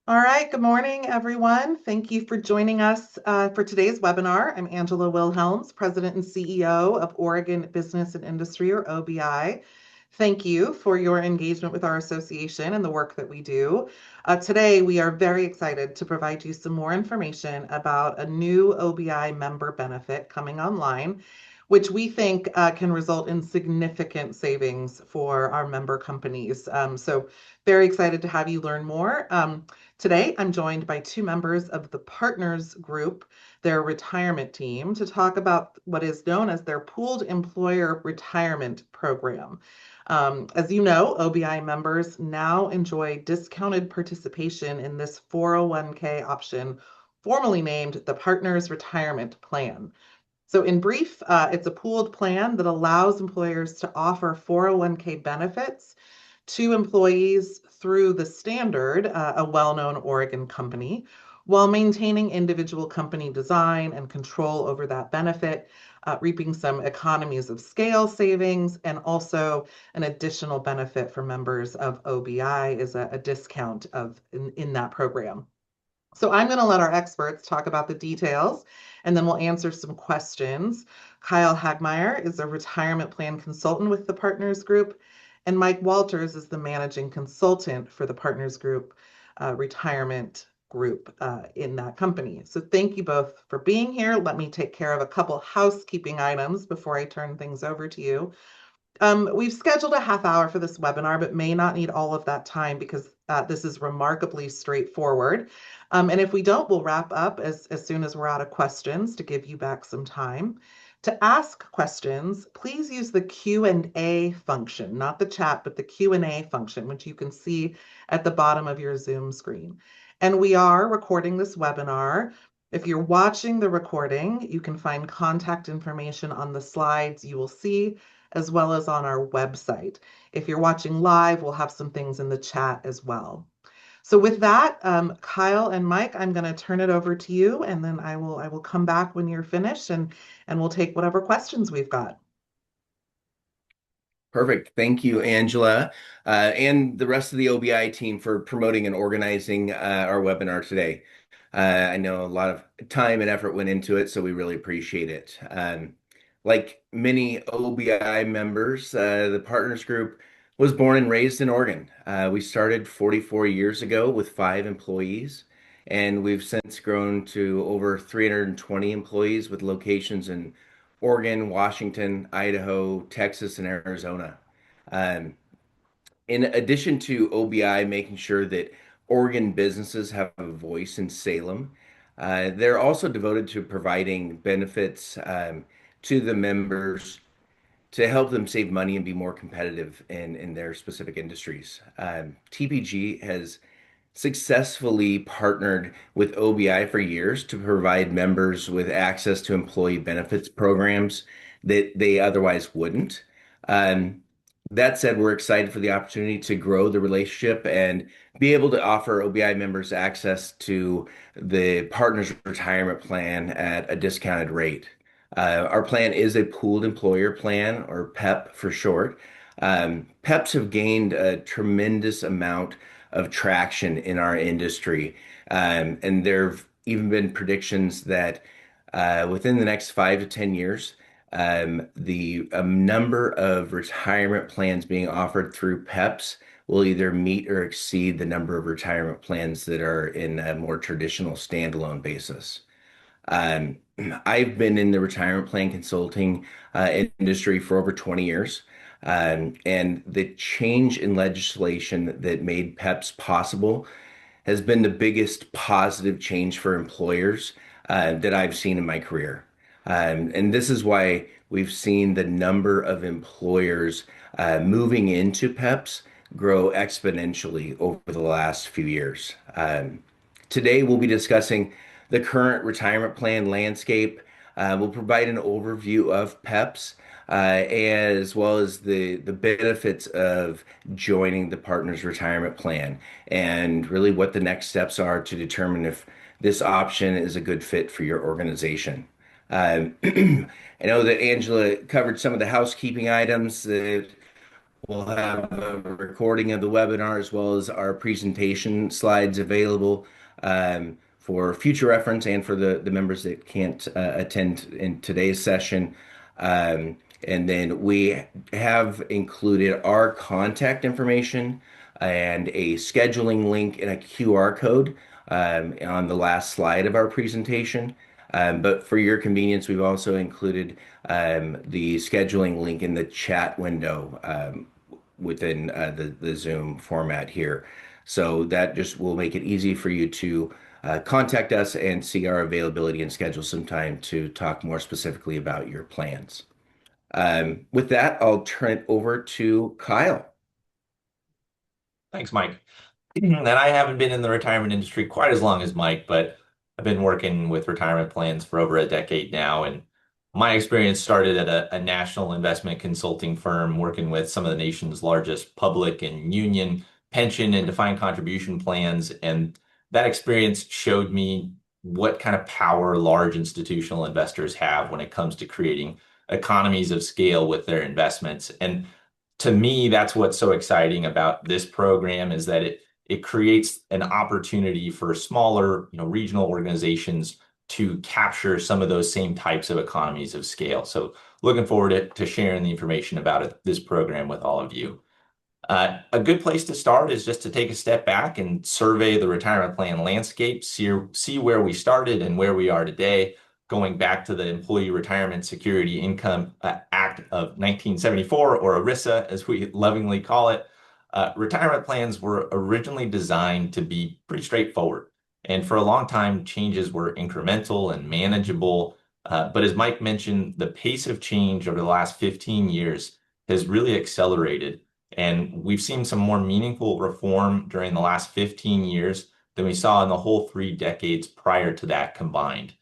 All right, good morning, everyone. Thank you for joining us for today's webinar. I'm Angela Wilhelms, President and CEO of Oregon Business and Industry, or OBI. Thank you for your engagement with our association and the work that we do. Today, we are very excited to provide you some more information about a new OBI member benefit coming online, which we think can result in significant savings for our member companies. Very excited to have you learn more. Today, I'm joined by two members of the Partners Group, their retirement team, to talk about what is known as their Pooled Employer Retirement Program. As you know, OBI members now enjoy discounted participation in this 401k option, formerly named the Partners Retirement Plan. So, in brief, it's a pooled plan that allows employers to offer 401k benefits to employees through the Standard, a well-known Oregon company, while maintaining individual company design and control over that benefit, reaping some economies of scale savings, and also an additional benefit for members of OBI is a discount in that program. So I'm going to let our experts talk about the details, and then we'll answer some questions. Kyle Hagmeier is a retirement plan consultant with the Partners Group, and Mike Walters is the managing consultant for the Partners Group retirement group in that company. So thank you both for being here. Let me take care of a couple housekeeping items before I turn things over to you. We've scheduled a half hour for this webinar, but may not need all of that time because this is remarkably straightforward. And if we don't, we'll wrap up as soon as we're out of questions to give you back some time. To ask questions, please use the Q&A function, not the chat, but the Q&A function, which you can see at the bottom of your Zoom screen. And we are recording this webinar. If you're watching the recording, you can find contact information on the slides you will see, as well as on our website. If you're watching live, we'll have some things in the chat as well. So with that, Kyle and Mike, I'm going to turn it over to you, and then I will come back when you're finished, and we'll take whatever questions we've got. Perfect. Thank you, Angela, and the rest of the OBI team for promoting and organizing our webinar today. I know a lot of time and effort went into it, so we really appreciate it. Like many OBI members, the Partners Group was born and raised in Oregon. We started 44 years ago with 5 employees, and we've since grown to over 320 employees with locations in Oregon, Washington, Idaho, Texas, and Arizona. Um, in addition to OBI making sure that Oregon businesses have a voice in Salem, they're also devoted to providing benefits to the members to help them save money and be more competitive in their specific industries. TPG has successfully partnered with OBI for years to provide members with access to employee benefits programs that they otherwise wouldn't. Um, that said, we're excited for the opportunity to grow the relationship and be able to offer OBI members access to the Partners Retirement Plan at a discounted rate. Our plan is a pooled employer plan, or PEP for short. PEPs have gained a tremendous amount of traction in our industry. And there have even been predictions that within the next 5 to 10 years, the number of retirement plans being offered through PEPs will either meet or exceed the number of retirement plans that are in a more traditional standalone basis. Um, I've been in the retirement plan consulting industry for over 20 years. And the change in legislation that made PEPs possible has been the biggest positive change for employers that I've seen in my career. And this is why we've seen the number of employers moving into PEPs grow exponentially over the last few years. Today, we'll be discussing the current retirement plan landscape. We'll provide an overview of PEPs, as well as the benefits of joining the Partners Retirement Plan, and really what the next steps are to determine if this option is a good fit for your organization. I know that Angela covered some of the housekeeping items. We'll have a recording of the webinar as well as our presentation slides available for future reference and for the members that can't attend in today's session. And then we have included our contact information and a scheduling link and a QR code on the last slide of our presentation. But for your convenience, we've also included the scheduling link in the chat window within the Zoom format here. So that just will make it easy for you to contact us and see our availability and schedule some time to talk more specifically about your plans. With that, I'll turn it over to Kyle. Thanks, Mike. And I haven't been in the retirement industry quite as long as Mike, but I've been working with retirement plans for over a decade now. And my experience started at a national investment consulting firm working with some of the nation's largest public and union pension and defined contribution plans. And that experience showed me what kind of power large institutional investors have when it comes to creating economies of scale with their investments. And to me, that's what's so exciting about this program is that it creates an opportunity for smaller, regional organizations to capture some of those same types of economies of scale. So looking forward to sharing the information about this program with all of you. A good place to start is just to take a step back and survey the retirement plan landscape, see where we started and where we are today, going back to the Employee Retirement Security Income Act of 1974, or ERISA, as we lovingly call it. Retirement plans were originally designed to be pretty straightforward. And for a long time, changes were incremental and manageable. But as Mike mentioned, the pace of change over the last 15 years has really accelerated. And we've seen some more meaningful reform during the last 15 years than we saw in the whole 3 decades prior to that combined.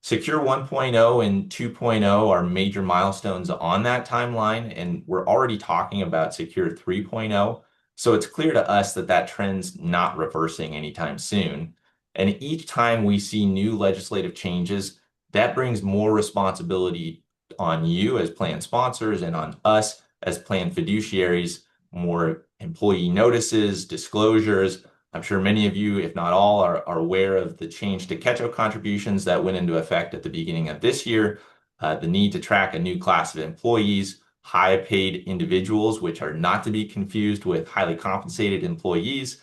Secure 1.0 and 2.0 are major milestones on that timeline, and we're already talking about Secure 3.0. So it's clear to us that that trend's not reversing anytime soon. And each time we see new legislative changes, that brings more responsibility on you as plan sponsors and on us as plan fiduciaries, more employee notices, disclosures. I'm sure many of you, if not all, are aware of the change to catch-up contributions that went into effect at the beginning of this year, the need to track a new class of employees, high-paid individuals, which are not to be confused with highly compensated employees.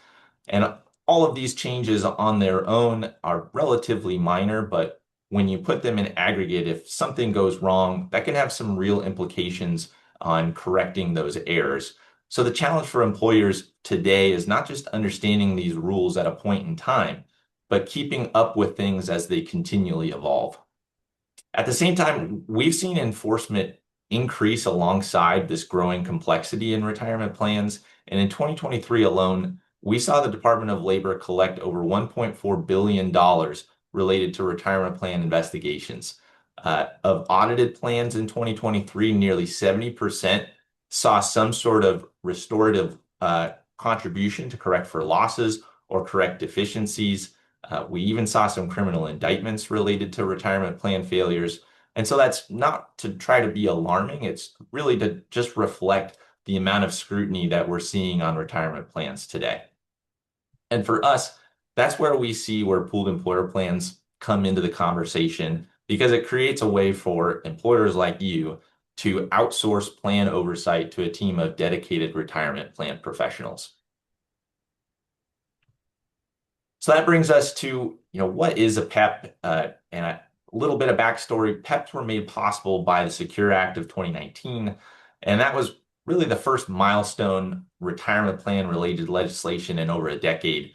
And all of these changes on their own are relatively minor, but when you put them in aggregate, if something goes wrong, that can have some real implications on correcting those errors. So the challenge for employers today is not just understanding these rules at a point in time, but keeping up with things as they continually evolve. At the same time, we've seen enforcement increase alongside this growing complexity in retirement plans. And in 2023 alone, we saw the Department of Labor collect over $1.4 billion related to retirement plan investigations. Of audited plans in 2023, nearly 70% saw some sort of restorative contribution to correct for losses or correct deficiencies. We even saw some criminal indictments related to retirement plan failures. And so that's not to try to be alarming. It's really to just reflect the amount of scrutiny that we're seeing on retirement plans today. And for us, that's where we see where pooled employer plans come into the conversation, because it creates a way for employers like you to outsource plan oversight to a team of dedicated retirement plan professionals. So that brings us to, what is a PEP? And a little bit of backstory. PEPs were made possible by the Secure Act of 2019, and that was really the first milestone retirement plan related legislation in over a decade.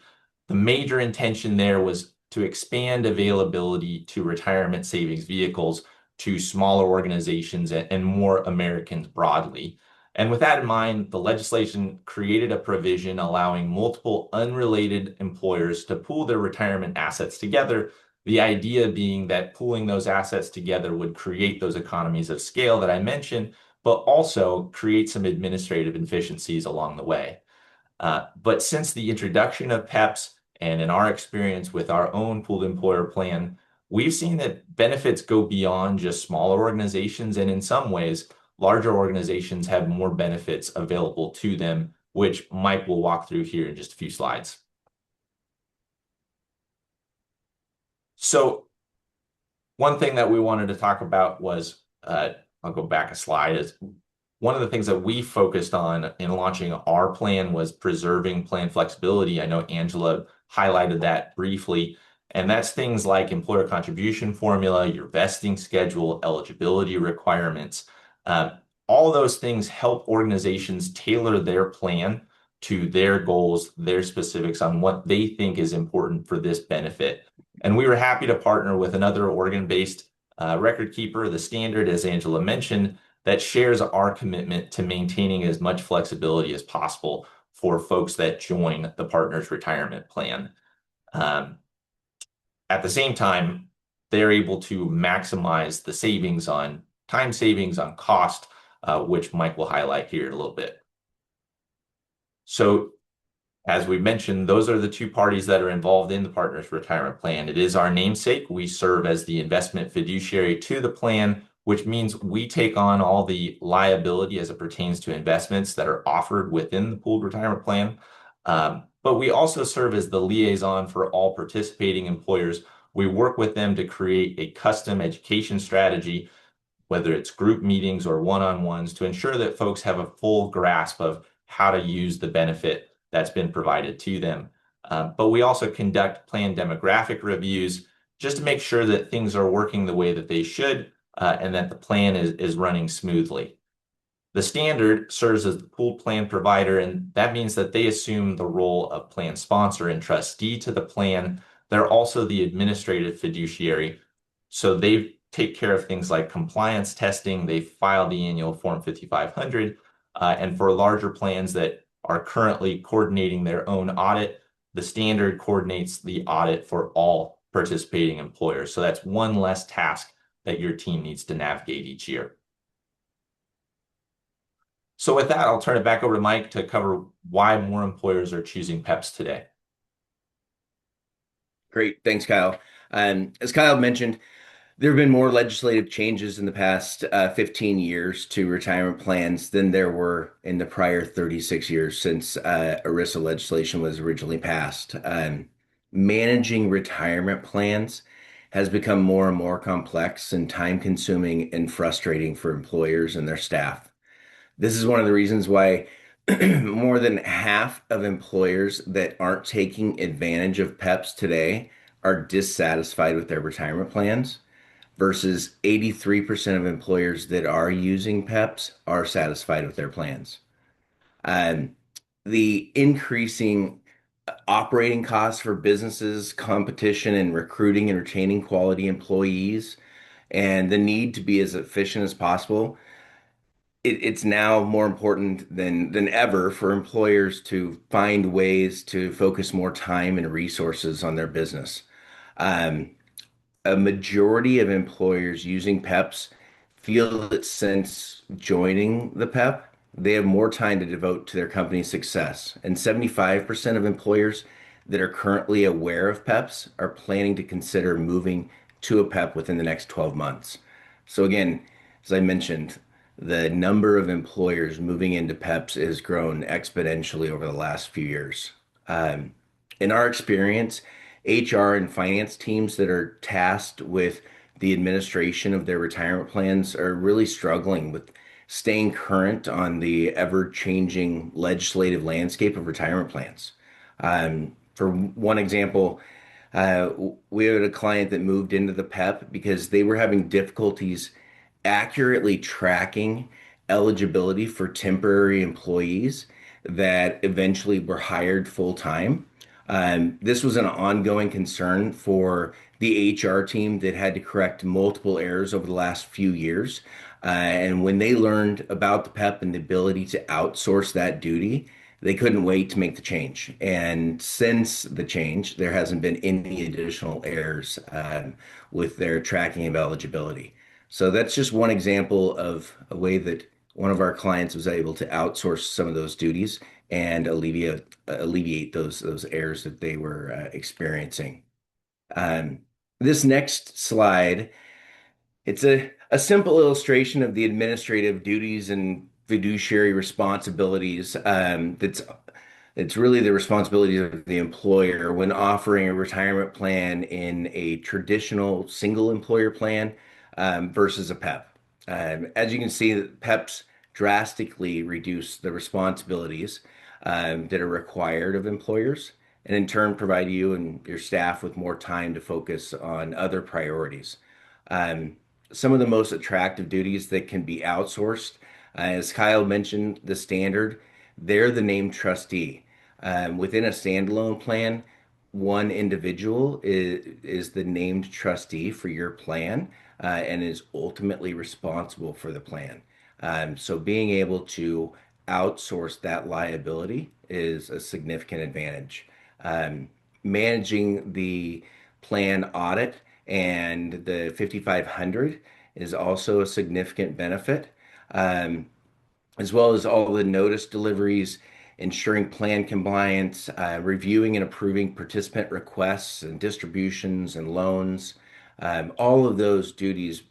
The major intention there was to expand availability to retirement savings vehicles to smaller organizations and more Americans broadly. And with that in mind, the legislation created a provision allowing multiple unrelated employers to pool their retirement assets together. The idea being that pooling those assets together would create those economies of scale that I mentioned, but also create some administrative efficiencies along the way. But since the introduction of PEPs, and in our experience with our own pooled employer plan, we've seen that benefits go beyond just smaller organizations, and in some ways, larger organizations have more benefits available to them, which Mike will walk through here in just a few slides. So one thing that we wanted to talk about was, I'll go back a slide, is one of the things that we focused on in launching our plan was preserving plan flexibility. I know Angela highlighted that briefly, and that's things like employer contribution formula, your vesting schedule, eligibility requirements. All those things help organizations tailor their plan to their goals, their specifics on what they think is important for this benefit. And we were happy to partner with another Oregon-based record keeper, the Standard, as Angela mentioned, that shares our commitment to maintaining as much flexibility as possible for folks that join the partner's retirement plan. At the same time, they're able to maximize the savings on time savings on cost, which Mike will highlight here in a little bit. So as we mentioned, those are the two parties that are involved in the partner's retirement plan. It is our namesake. We serve as the investment fiduciary to the plan, which means we take on all the liability as it pertains to investments that are offered within the pooled retirement plan. But we also serve as the liaison for all participating employers. We work with them to create a custom education strategy, whether it's group meetings or one-on-ones, to ensure that folks have a full grasp of how to use the benefit that's been provided to them. But we also conduct plan demographic reviews just to make sure that things are working the way that they should, and that the plan is running smoothly. The Standard serves as the pooled plan provider, and that means that they assume the role of plan sponsor and trustee to the plan. They're also the administrative fiduciary, so they take care of things like compliance testing. They file the annual Form 5500, and for larger plans that are currently coordinating their own audit, the Standard coordinates the audit for all participating employers. So that's one less task that your team needs to navigate each year. So with that, I'll turn it back over to Mike to cover why more employers are choosing PEPs today. Great. Thanks, Kyle. As Kyle mentioned, there have been more legislative changes in the past 15 years to retirement plans than there were in the prior 36 years since ERISA legislation was originally passed. Managing retirement plans has become more and more complex and time-consuming and frustrating for employers and their staff. This is one of the reasons why more than half of employers that aren't taking advantage of PEPs today are dissatisfied with their retirement plans, versus 83% of employers that are using PEPs are satisfied with their plans. The increasing operating costs for businesses, competition in recruiting and retaining quality employees, and the need to be as efficient as possible, it's now more important than ever for employers to find ways to focus more time and resources on their business. A majority of employers using PEPs feel that since joining the PEP, they have more time to devote to their company's success. And 75% of employers that are currently aware of PEPs are planning to consider moving to a PEP within the next 12 months. So again, as I mentioned, the number of employers moving into PEPs has grown exponentially over the last few years. In our experience, HR and finance teams that are tasked with the administration of their retirement plans are really struggling with staying current on the ever-changing legislative landscape of retirement plans. For one example, we had a client that moved into the PEP because they were having difficulties accurately tracking eligibility for temporary employees that eventually were hired full time. This was an ongoing concern for the HR team that had to correct multiple errors over the last few years. And when they learned about the PEP and the ability to outsource that duty, they couldn't wait to make the change. And since the change, there hasn't been any additional errors with their tracking of eligibility. So that's just one example of a way that one of our clients was able to outsource some of those duties and alleviate those errors that they were experiencing. This next slide, it's a A simple illustration of the administrative duties and fiduciary responsibilities it's really the responsibility of the employer when offering a retirement plan in a traditional single employer plan versus a PEP. As you can see, PEPs drastically reduce the responsibilities that are required of employers, and in turn provide you and your staff with more time to focus on other priorities. Um, some of the most attractive duties that can be outsourced, as Kyle mentioned, the standard, they're the named trustee. Within a standalone plan, one individual is the named trustee for your plan and is ultimately responsible for the plan. So being able to outsource that liability is a significant advantage. Um, Managing the plan audit and the 5500 is also a significant benefit, um, as well as all the notice deliveries, ensuring plan compliance, reviewing and approving participant requests and distributions and loans. All of those duties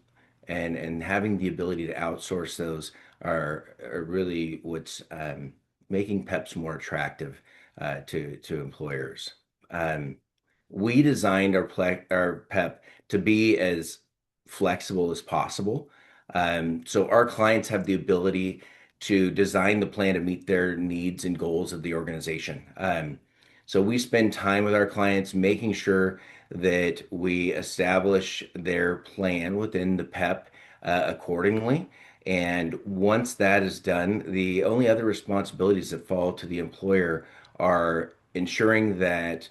and having the ability to outsource those are really what's making PEPs more attractive to employers. Um, we designed our PEP to be as flexible as possible. So our clients have the ability to design the plan to meet their needs and goals of the organization. So we spend time with our clients making sure that we establish their plan within the PEP accordingly. And once that is done, the only other responsibilities that fall to the employer are ensuring that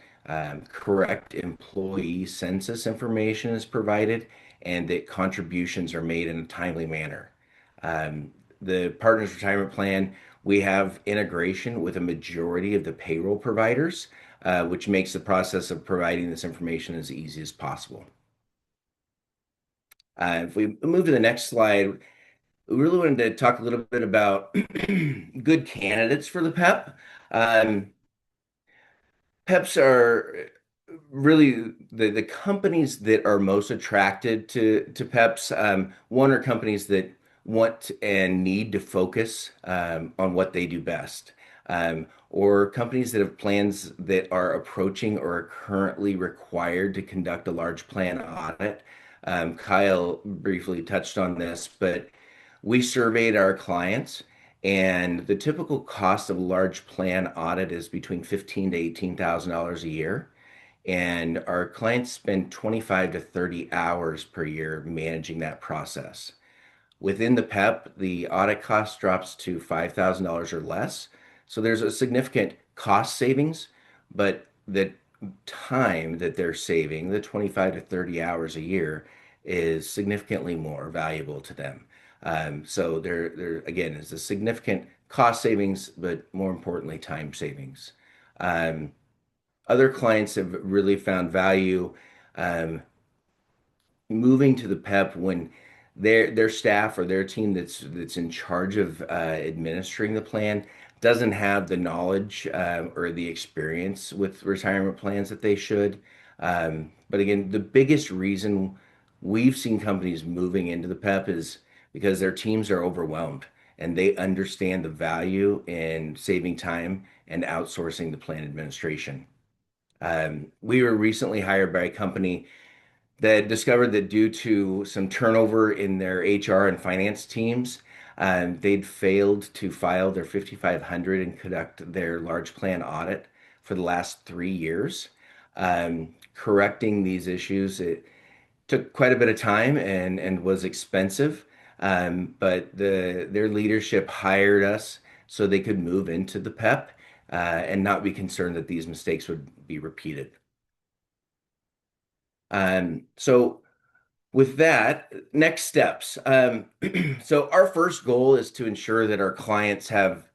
correct employee census information is provided and that contributions are made in a timely manner. The Partners Retirement Plan, we have integration with a majority of the payroll providers, which makes the process of providing this information as easy as possible. If we move to the next slide, we really wanted to talk a little bit about good candidates for the PEP. PEPs are really the companies that are most attracted to PEPs. One are companies that want and need to focus on what they do best, or companies that have plans that are approaching or are currently required to conduct a large plan audit. Kyle briefly touched on this, but we surveyed our clients, and the typical cost of a large plan audit is between $15,000 to $18,000 a year. And our clients spend 25 to 30 hours per year managing that process. Within the PEP, the audit cost drops to $5,000 or less. So there's a significant cost savings, but the time that they're saving, the 25 to 30 hours a year, is significantly more valuable to them. So there again is a significant cost savings, but more importantly, time savings. Um, Other clients have really found value um, moving to the PEP when their staff or their team that's in charge of administering the plan doesn't have the knowledge or the experience with retirement plans that they should. But again, the biggest reason we've seen companies moving into the PEP is because their teams are overwhelmed and they understand the value in saving time and outsourcing the plan administration. We were recently hired by a company that discovered that due to some turnover in their HR and finance teams, they'd failed to file their 5500 and conduct their large plan audit for the last 3 years. Correcting these issues, it took quite a bit of time and was expensive. But their leadership hired us so they could move into the PEP and not be concerned that these mistakes would be repeated. So with that, next steps. So our first goal is to ensure that our clients have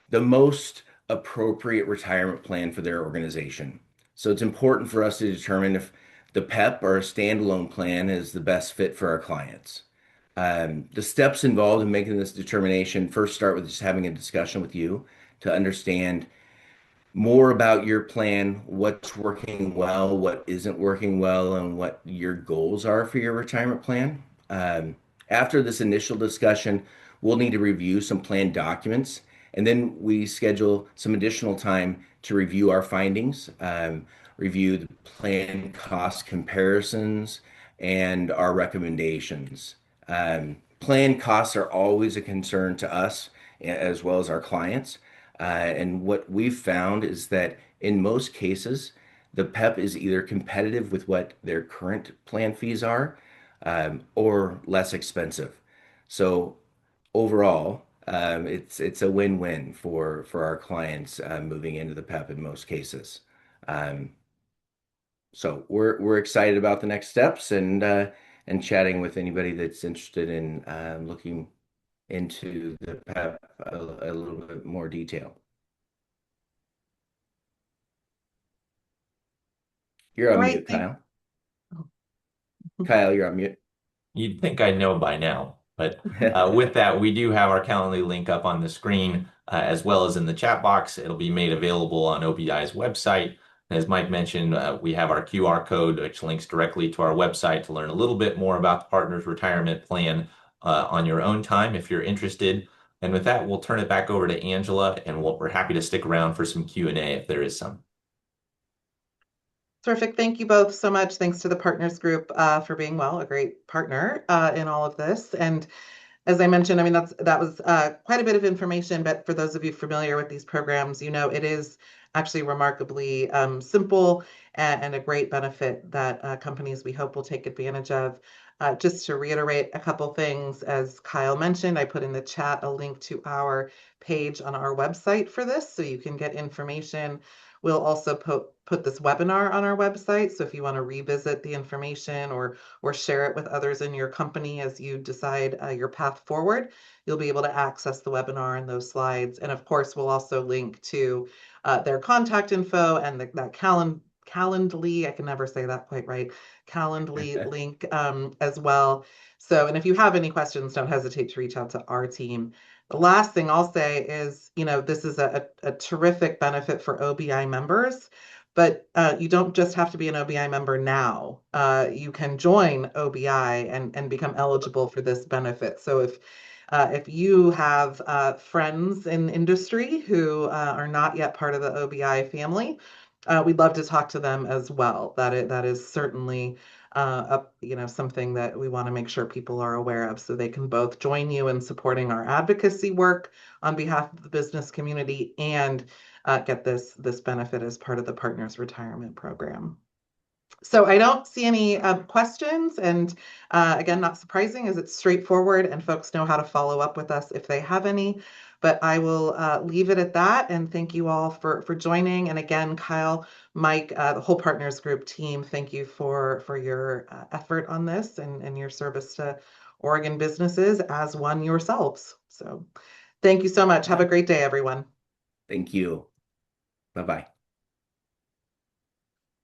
the most appropriate retirement plan for their organization. So it's important for us to determine if the PEP or a standalone plan is the best fit for our clients. The steps involved in making this determination first start with just having a discussion with you to understand more about your plan, what's working well, what isn't working well, and what your goals are for your retirement plan. After this initial discussion, we'll need to review some plan documents, and then we schedule some additional time to review our findings, review the plan cost comparisons, and our recommendations. Plan costs are always a concern to us as well as our clients. And what we've found is that in most cases, the PEP is either competitive with what their current plan fees are, or less expensive. So overall, it's a win-win for our clients moving into the PEP in most cases. Um, so we're excited about the next steps and chatting with anybody that's interested in looking into the PEP a little bit more detail. You're All on right, mute, Kyle. Kyle, you're on mute. You'd think I know by now, but with that, we do have our Calendly link up on the screen as well as in the chat box. It'll be made available on OBI's website. As Mike mentioned, we have our QR code, which links directly to our website to learn a little bit more about the partner's retirement plan on your own time if you're interested. And with that, we'll turn it back over to Angela, and we're happy to stick around for some Q&A if there is some. Terrific. Thank you both so much. Thanks to the Partners Group for being, well, a great partner in all of this. And as I mentioned, I mean, that was quite a bit of information, but for those of you familiar with these programs, you know, it is actually remarkably simple and a great benefit that companies we hope will take advantage of. Just to reiterate a couple things, as Kyle mentioned, I put in the chat a link to our page on our website for this, so you can get information. We'll also put this webinar on our website, so if you want to revisit the information or share it with others in your company as you decide your path forward, you'll be able to access the webinar and those slides. And of course, we'll also link to their contact info and that Calendly, I can never say that quite right, Calendly link as well. So, and if you have any questions, don't hesitate to reach out to our team. The last thing I'll say is, you know, this is a terrific benefit for OBI members, but you don't just have to be an OBI member now. You can join OBI and become eligible for this benefit. So if you have friends in industry who are not yet part of the OBI family, we'd love to talk to them as well. That is certainly you know, something that we want to make sure people are aware of, so they can both join you in supporting our advocacy work on behalf of the business community and get this benefit as part of the Partners Retirement Program. So I don't see any questions, and again, not surprising as it's straightforward and folks know how to follow up with us if they have any. But I will leave it at that, and thank you all for joining. And again, Kyle, Mike, the whole Partners Group team, thank you for your effort on this and your service to Oregon businesses as one yourselves. So thank you so much. Have a great day, everyone. Thank you. Bye-bye.